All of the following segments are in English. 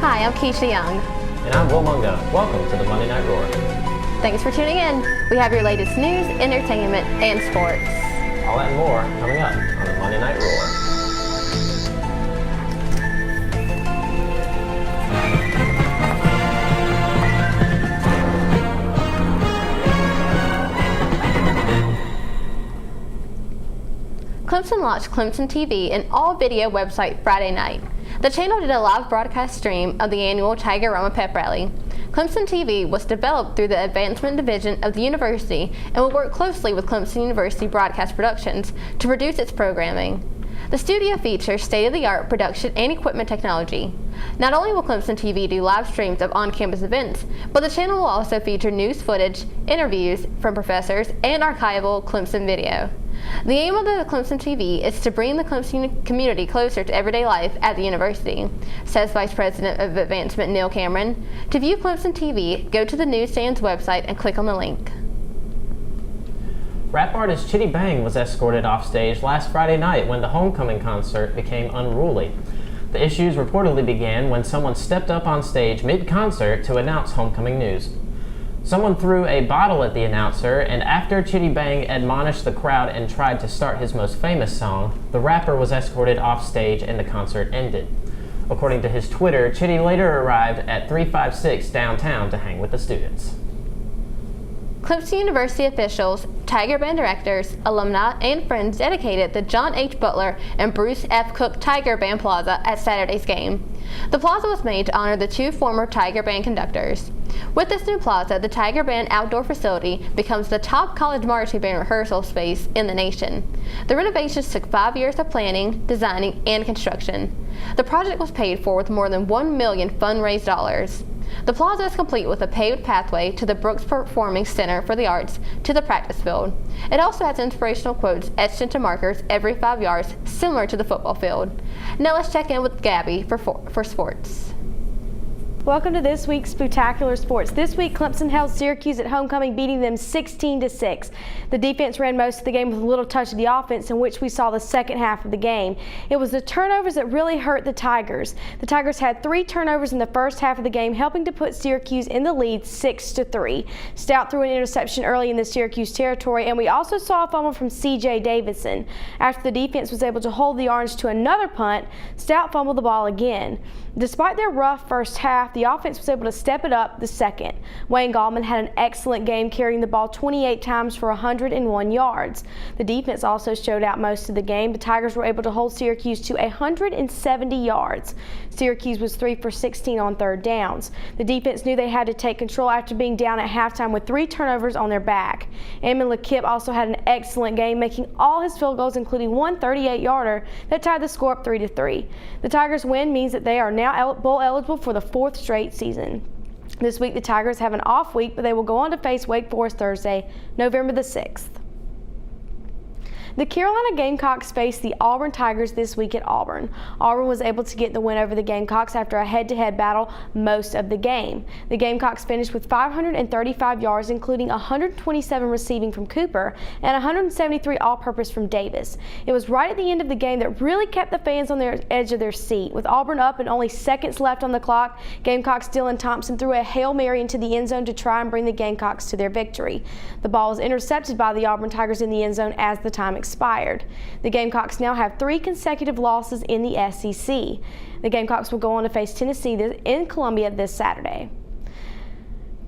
Hi, I'm Kaisha Young. And I'm Mungo. Welcome to the Monday Night Roar. Thanks for tuning in. We have your latest news, entertainment, and sports. All that and more coming up on the Monday Night Roar. Clemson launched Clemson TV, an all-video website, Friday night. The channel did a live broadcast stream of the annual Tigervision pep rally. Clemson TV was developed through the Advancement Division of the university and will work closely with Clemson University Broadcast Productions to produce its programming. The studio features state-of-the-art production and equipment technology. Not only will Clemson TV do live streams of on-campus events, but the channel will also feature news footage, interviews from professors, and archival Clemson video. The aim of the Clemson TV is to bring the Clemson community closer to everyday life at the university, says Vice President of Advancement Neil Cameron. To view Clemson TV, go to the newsstand's website and click on the link. Rap artist Chitty Bang was escorted off stage last Friday night when the homecoming concert became unruly. The issues reportedly began when someone stepped up on stage mid-concert to announce homecoming news. Someone threw a bottle at the announcer, and after Chitty Bang admonished the crowd and tried to start his most famous song, the rapper was escorted off stage and the concert ended. According to his Twitter, Chitty later arrived at 356 downtown to hang with the students. Clemson University officials, Tiger Band directors, alumni, and friends dedicated the John H. Butler and Bruce F. Cook Tiger Band Plaza at Saturday's game. The plaza was made to honor the two former Tiger Band conductors. With this new plaza, the Tiger Band outdoor facility becomes the top college marching band rehearsal space in the nation. The renovations took 5 years of planning, designing, and construction. The project was paid for with more than $1 million fundraised dollars. The plaza is complete with a paved pathway to the Brooks Performing Center for the Arts to the practice field. It also has inspirational quotes etched into markers every 5 yards, similar to the football field. Now let's check in with Gabby for sports. Welcome to this week's Spectacular Sports. This week, Clemson held Syracuse at homecoming, beating them 16-6. The defense ran most of the game with a little touch of the offense, in which we saw the second half of the game. It was the turnovers that really hurt the Tigers. The Tigers had 3 turnovers in the first half of the game, helping to put Syracuse in the lead 6-3. Stout threw an interception early in the Syracuse territory, and we also saw a fumble from C.J. Davidson. After the defense was able to hold the Orange to another punt, Stout fumbled the ball again. Despite their rough first half, the offense was able to step it up the second. Wayne Gallman had an excellent game, carrying the ball 28 times for 101 yards. The defense also showed out most of the game. The Tigers were able to hold Syracuse to 170 yards. Syracuse was 3 for 16 on third downs. The defense knew they had to take control after being down at halftime with 3 turnovers on their back. Eamon LeKip also had an excellent game, making all his field goals, including one 38-yarder that tied the score up 3-3. The Tigers' win means that they are now bowl eligible for the 4th straight season. This week the Tigers have an off week, but they will go on to face Wake Forest Thursday, November the 6th. The Carolina Gamecocks faced the Auburn Tigers this week at Auburn. Auburn was able to get the win over the Gamecocks after a head-to-head battle most of the game. The Gamecocks finished with 535 yards, including 127 receiving from Cooper and 173 all-purpose from Davis. It was right at the end of the game that really kept the fans on the edge of their seat. With Auburn up and only seconds left on the clock, Gamecocks Dylan Thompson threw a Hail Mary into the end zone to try and bring the Gamecocks to their victory. The ball was intercepted by the Auburn Tigers in the end zone as the time expired. The Gamecocks now have 3 consecutive losses in the SEC. The Gamecocks will go on to face Tennessee in Columbia this Saturday.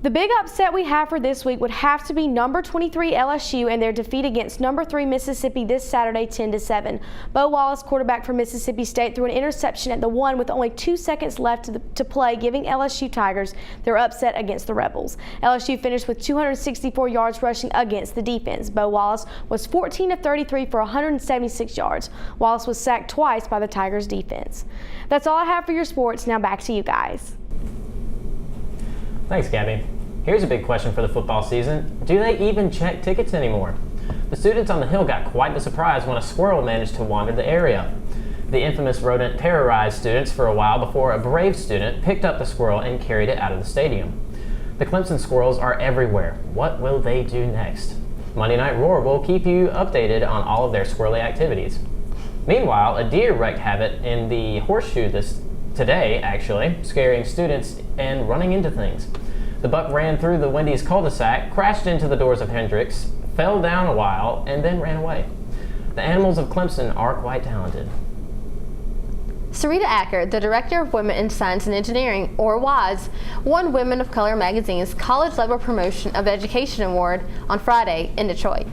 The big upset we have for this week would have to be number 23 LSU and their defeat against number 3 Mississippi this Saturday 10-7. Bo Wallace, quarterback for Mississippi State, threw an interception at the 1 with only 2 seconds left to play, giving LSU Tigers their upset against the Rebels. LSU finished with 264 yards rushing against the defense. Bo Wallace was 14 of 33 for 176 yards. Wallace was sacked twice by the Tigers defense. That's all I have for your sports. Now back to you guys. Thanks, Gabby. Here's a big question for the football season. Do they even check tickets anymore? The students on the Hill got quite the surprise when a squirrel managed to wander the area. The infamous rodent terrorized students for a while before a brave student picked up the squirrel and carried it out of the stadium. The Clemson squirrels are everywhere. What will they do next? Monday Night Roar will keep you updated on all of their squirrely activities. Meanwhile, a deer wreaked havoc in the horseshoe this today, actually, scaring students and running into things. The buck ran through the Wendy's cul-de-sac, crashed into the doors of Hendrix, fell down a while, and then ran away. The animals of Clemson are quite talented. Sarita Acker, the Director of Women in Science and Engineering, or WISE, won Women of Color magazine's College Level Promotion of Education Award on Friday in Detroit.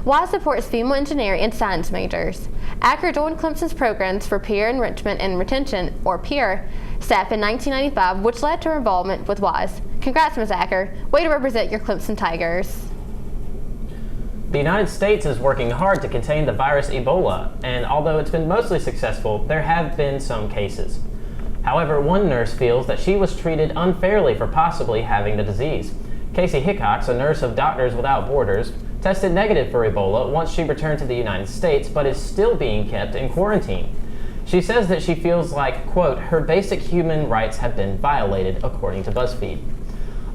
WISE supports female engineering and science majors. Acker joined Clemson's programs for peer enrichment and retention, or PEER, staff in 1995, which led to her involvement with WISE. Congrats, Ms. Acker. Way to represent your Clemson Tigers. The United States is working hard to contain the virus Ebola, and although it's been mostly successful, there have been some cases. However, one nurse feels that she was treated unfairly for possibly having the disease. Casey Hickox, a nurse of Doctors Without Borders, tested negative for Ebola once she returned to the United States, but is still being kept in quarantine. She says that she feels like, quote, her basic human rights have been violated, according to BuzzFeed.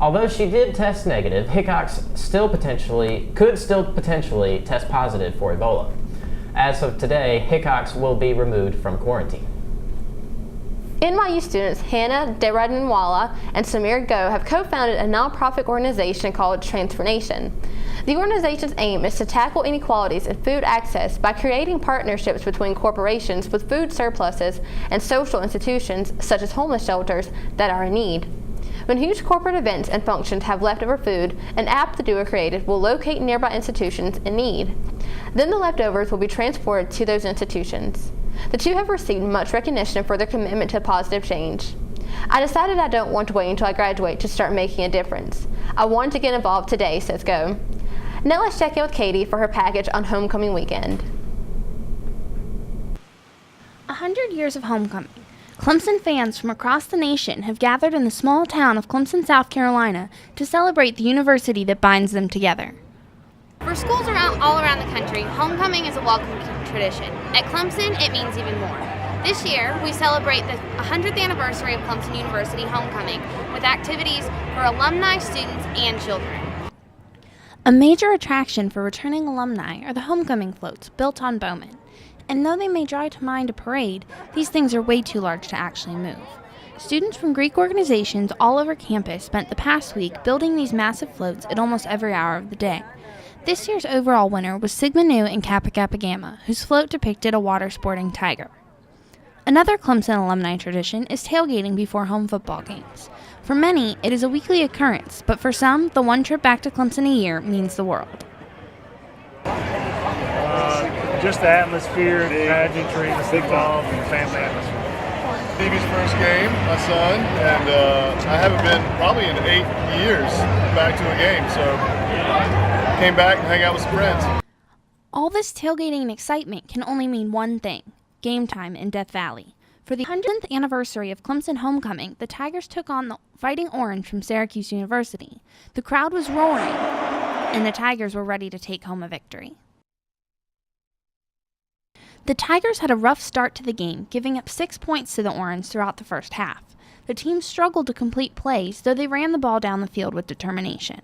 Although she did test negative, Hickox could still potentially test positive for Ebola. As of today, Hickox will be removed from quarantine. NYU students Hannah Deradinwala and Samir Go have co-founded a nonprofit organization called Transformation. The organization's aim is to tackle inequalities in food access by creating partnerships between corporations with food surpluses and social institutions, such as homeless shelters, that are in need. When huge corporate events and functions have leftover food, an app the duo created will locate nearby institutions in need. Then the leftovers will be transported to those institutions. The two have received much recognition for their commitment to positive change. I decided I don't want to wait until I graduate to start making a difference. I wanted to get involved today, says Go. Now let's check in with Katie for her package on homecoming weekend. 100 years of homecoming. Clemson fans from across the nation have gathered in the small town of Clemson, South Carolina, to celebrate the university that binds them together. For schools all around the country, homecoming is a welcome tradition. At Clemson, it means even more. This year, we celebrate the 100th anniversary of Clemson University homecoming with activities for alumni, students, and children. A major attraction for returning alumni are the homecoming floats built on Bowman. And though they may draw to mind a parade, these things are way too large to actually move. Students from Greek organizations all over campus spent the past week building these massive floats at almost every hour of the day. This year's overall winner was Sigma Nu and Kappa Kappa Gamma, whose float depicted a water-sporting tiger. Another Clemson alumni tradition is tailgating before home football games. For many, it is a weekly occurrence, but for some, the one trip back to Clemson a year means the world. Just the atmosphere, the pageantry, the football, and the family atmosphere. Stevie's first game, my son, and I haven't been probably in 8 years back to a game, so came back and hang out with some friends. All this tailgating and excitement can only mean one thing: game time in Death Valley. For the 100th anniversary of Clemson homecoming, the Tigers took on the Fighting Orange from Syracuse University. The crowd was roaring, and the Tigers were ready to take home a victory. The Tigers had a rough start to the game, giving up 6 points to the Orange throughout the first half. The team struggled to complete plays, though they ran the ball down the field with determination.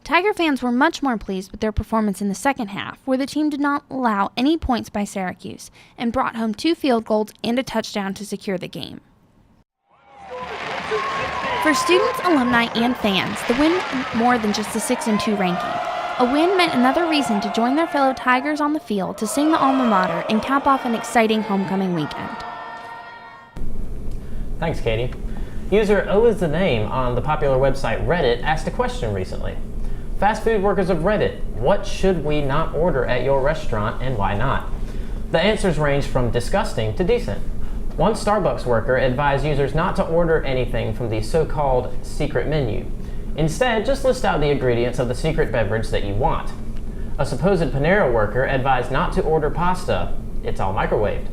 Tiger fans were much more pleased with their performance in the second half, where the team did not allow any points by Syracuse and brought home 2 field goals and a touchdown to secure the game. For students, alumni, and fans, the win meant more than just a 6-2 ranking. A win meant another reason to join their fellow Tigers on the field to sing the alma mater and cap off an exciting homecoming weekend. Thanks, Katie. User O is the name on the popular website Reddit asked a question recently. Fast food workers of Reddit, what should we not order at your restaurant and why not? The answers range from disgusting to decent. One Starbucks worker advised users not to order anything from the so-called secret menu. Instead, just list out the ingredients of the secret beverage that you want. A supposed Panera worker advised not to order pasta. It's all microwaved.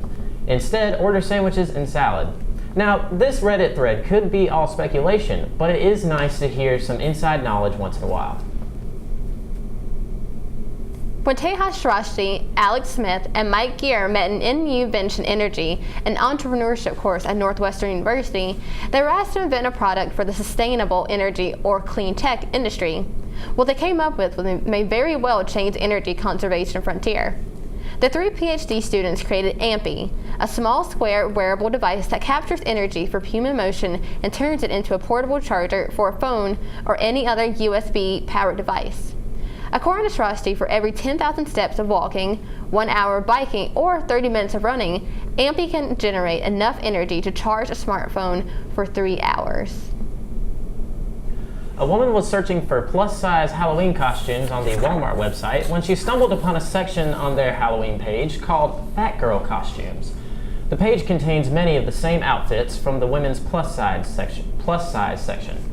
Instead, order sandwiches and salad. Now, this Reddit thread could be all speculation, but it is nice to hear some inside knowledge once in a while. When Tejas Shrashti, Alex Smith, and Mike Gear met in NU Vention Energy, an entrepreneurship course at Northwestern University, they were asked to invent a product for the sustainable energy or clean tech industry. What they came up with may very well change the energy conservation frontier. The 3 PhD students created Ampy, a small square wearable device that captures energy from human motion and turns it into a portable charger for a phone or any other USB-powered device. According to Trusty, for every 10,000 steps of walking, 1 hour of biking, or 30 minutes of running, Ampy can generate enough energy to charge a smartphone for 3 hours. A woman was searching for plus-size Halloween costumes on the Walmart website when she stumbled upon a section on their Halloween page called Fat Girl Costumes. The page contains many of the same outfits from the women's plus-size section.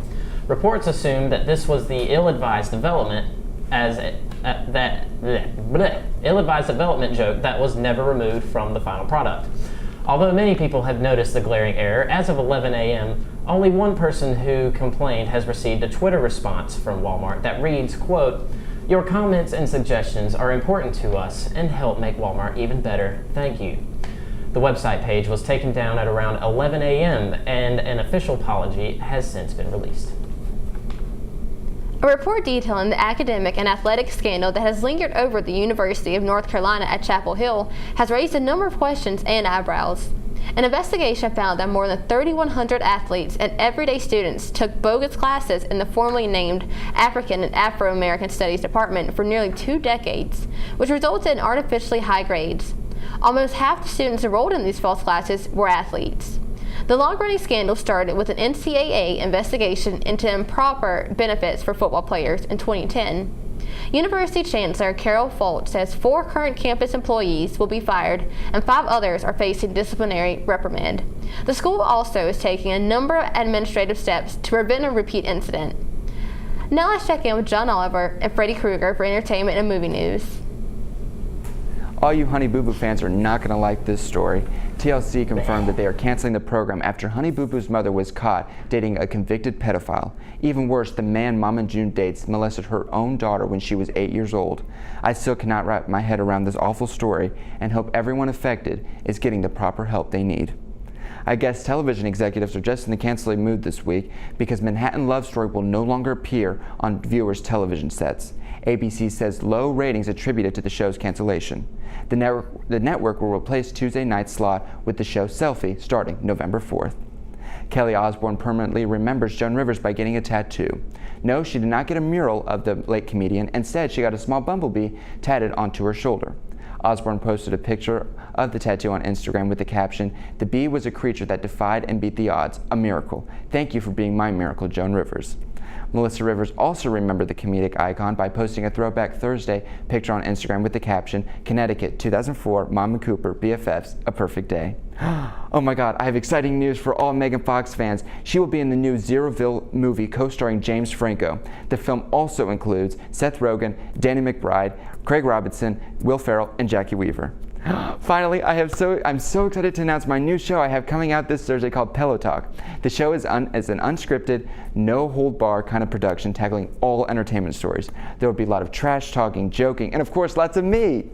Reports assume that this was the ill-advised development joke that was never removed from the final product. Although many people have noticed the glaring error, as of 11 a.m., only one person who complained has received a Twitter response from Walmart that reads, quote, "Your comments and suggestions are important to us and help make Walmart even better. Thank you." The website page was taken down at around 11 a.m. and an official apology has since been released. A report detailing the academic and athletic scandal that has lingered over the University of North Carolina at Chapel Hill has raised a number of questions and eyebrows. An investigation found that more than 3,100 athletes and everyday students took bogus classes in the formerly named African and Afro-American Studies Department for nearly 2 decades, which resulted in artificially high grades. Almost half the students enrolled in these false classes were athletes. The long-running scandal started with an NCAA investigation into improper benefits for football players in 2010. University Chancellor Carol Folt says 4 current campus employees will be fired and 5 others are facing disciplinary reprimand. The school also is taking a number of administrative steps to prevent a repeat incident. Now let's check in with John Oliver and Freddie Krueger for entertainment and movie news. All you Honey Boo Boo fans are not going to like this story. TLC confirmed that they are canceling the program after Honey Boo Boo's mother was caught dating a convicted pedophile. Even worse, the man Mama June dates molested her own daughter when she was 8 years old. I still cannot wrap my head around this awful story and hope everyone affected is getting the proper help they need. I guess television executives are just in the canceling mood this week because Manhattan Love Story will no longer appear on viewers' television sets. ABC says low ratings attributed to the show's cancellation. The network will replace Tuesday night's slot with the show Selfie starting November 4th. Kelly Osbourne permanently remembers Joan Rivers by getting a tattoo. No, she did not get a mural of the late comedian. Instead, she got a small bumblebee tatted onto her shoulder. Osbourne posted a picture of the tattoo on Instagram with the caption, "The bee was a creature that defied and beat the odds. A miracle. Thank you for being my miracle, Joan Rivers." Melissa Rivers also remembered the comedic icon by posting a Throwback Thursday picture on Instagram with the caption, "Connecticut, 2004, Mom and Cooper, BFFs, a perfect day." Oh my God, I have exciting news for all Megan Fox fans. She will be in the new Zeroville movie co-starring James Franco. The film also includes Seth Rogen, Danny McBride, Craig Robinson, Will Ferrell, and Jackie Weaver. Finally, I'm so excited to announce my new show I have coming out this Thursday called Pillow Talk. The show is an unscripted, no-hold-bar kind of production tackling all entertainment stories. There will be a lot of trash talking, joking, and of course, lots of me.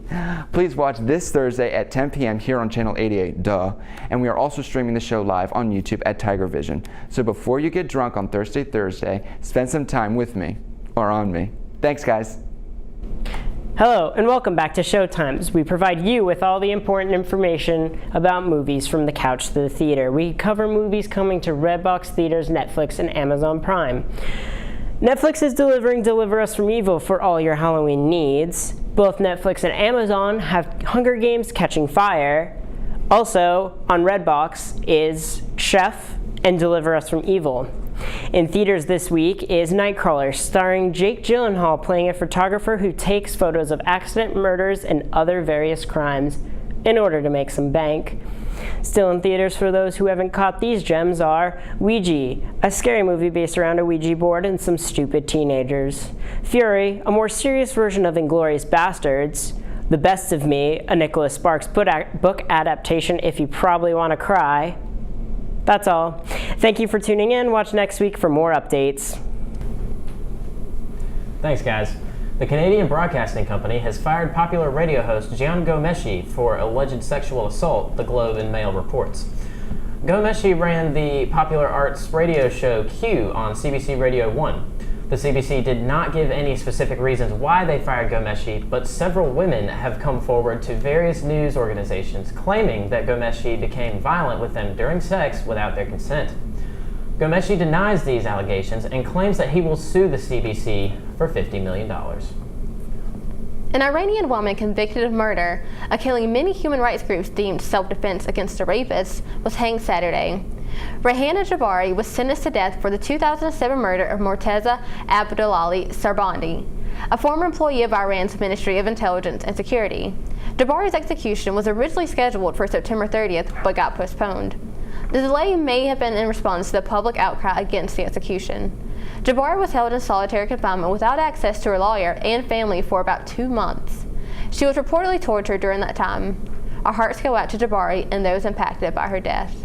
Please watch this Thursday at 10 p.m. here on Channel 88, duh. And we are also streaming the show live on YouTube at Tigervision. So before you get drunk on Thursday, spend some time with me, or on me. Thanks, guys. Hello, and welcome back to Showtimes. We provide you with all the important information about movies from the couch to the theater. We cover movies coming to Redbox Theaters, Netflix, and Amazon Prime. Netflix is delivering Deliver Us from Evil for all your Halloween needs. Both Netflix and Amazon have Hunger Games Catching Fire. Also, on Redbox is Chef and Deliver Us from Evil. In theaters this week is Nightcrawler, starring Jake Gyllenhaal playing a photographer who takes photos of accident murders and other various crimes in order to make some bank. Still in theaters for those who haven't caught these gems are Ouija, a scary movie based around a Ouija board and some stupid teenagers. Fury, a more serious version of Inglourious Bastards. The Best of Me, a Nicholas Sparks book adaptation if you probably want to cry. That's all. Thank you for tuning in. Watch next week for more updates. Thanks, guys. The Canadian Broadcasting Company has fired popular radio host Jian Ghomeshi for alleged sexual assault, the Globe and Mail reports. Ghomeshi ran the popular arts radio show Q on CBC Radio 1. The CBC did not give any specific reasons why they fired Ghomeshi, but several women have come forward to various news organizations claiming that Ghomeshi became violent with them during sex without their consent. Ghomeshi denies these allegations and claims that he will sue the CBC for $50 million. An Iranian woman convicted of murder, a killing many human rights groups deemed self-defense against a rapist, was hanged Saturday. Rehana Jabari was sentenced to death for the 2007 murder of Morteza Abdullahi Sarbandi, a former employee of Iran's Ministry of Intelligence and Security. Jabari's execution was originally scheduled for September 30th, but got postponed. The delay may have been in response to the public outcry against the execution. Jabari was held in solitary confinement without access to her lawyer and family for about 2 months. She was reportedly tortured during that time. Our hearts go out to Jabari and those impacted by her death.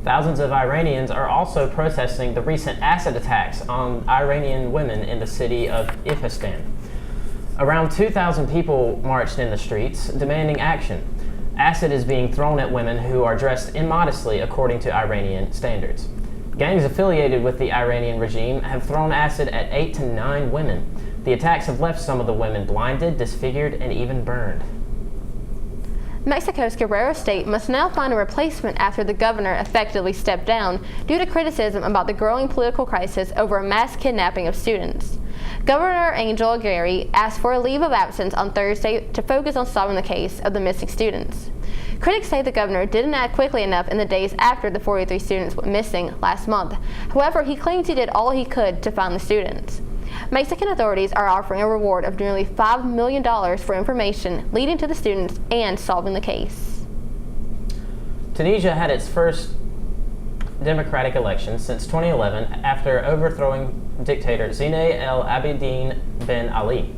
Thousands of Iranians are also protesting the recent acid attacks on Iranian women in the city of Isfahan. Around 2,000 people marched in the streets, demanding action. Acid is being thrown at women who are dressed immodestly according to Iranian standards. Gangs affiliated with the Iranian regime have thrown acid at 8 to 9 women. The attacks have left some of the women blinded, disfigured, and even burned. Mexico's Guerrero state must now find a replacement after the governor effectively stepped down due to criticism about the growing political crisis over a mass kidnapping of students. Governor Angel Aguirre asked for a leave of absence on Thursday to focus on solving the case of the missing students. Critics say the governor didn't act quickly enough in the days after the 43 students went missing last month. However, he claims he did all he could to find the students. Mexican authorities are offering a reward of nearly $5 million for information leading to the students and solving the case. Tunisia had its first democratic election since 2011 after overthrowing dictator Zine El Abidine Ben Ali.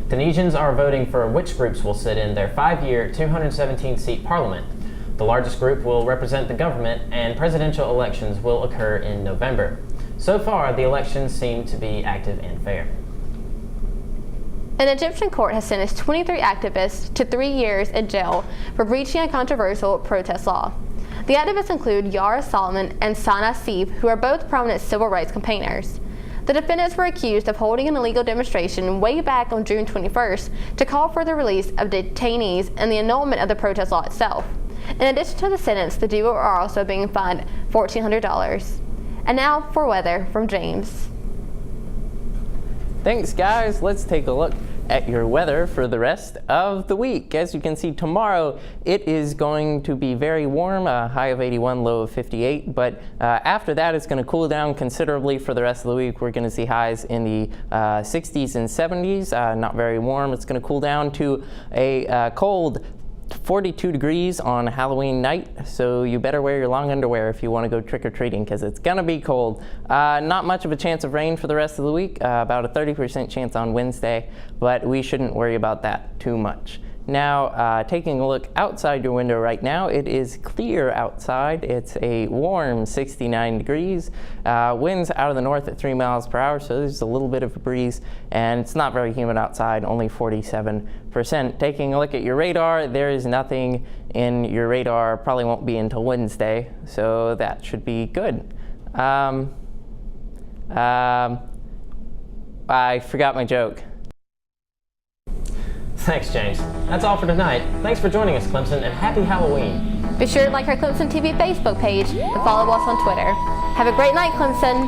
Tunisians are voting for which groups will sit in their 5-year, 217-seat parliament. The largest group will represent the government, and presidential elections will occur in November. So far, the elections seem to be active and fair. An Egyptian court has sentenced 23 activists to 3 years in jail for breaching a controversial protest law. The activists include Yara Solomon and Sana Seeb, who are both prominent civil rights campaigners. The defendants were accused of holding an illegal demonstration way back on June 21st to call for the release of detainees and the annulment of the protest law itself. In addition to the sentence, the duo are also being fined $1,400. And now for weather from James. Thanks, guys. Let's take a look at your weather for the rest of the week. As you can see, tomorrow it is going to be very warm, a high of 81, low of 58, but after that it's going to cool down considerably for the rest of the week. We're going to see highs in the 60s and 70s, not very warm. It's going to cool down to a cold 42 degrees on Halloween night, so you better wear your long underwear if you want to go trick-or-treating, because it's gonna be cold. Not much of a chance of rain for the rest of the week, about a 30% chance on Wednesday, but we shouldn't worry about that too much. Now, taking a look outside your window right now, it is clear outside. It's a warm 69 degrees. Winds out of the north at 3 miles per hour, so there's a little bit of a breeze, and it's not very humid outside, only 47%. Taking a look at your radar, there is nothing in your radar, probably won't be until Wednesday, so that should be good. I forgot my joke. Thanks, James. That's all for tonight. Thanks for joining us, Clemson, and happy Halloween. Be sure to like our Clemson TV Facebook page and follow us on Twitter. Have a great night, Clemson.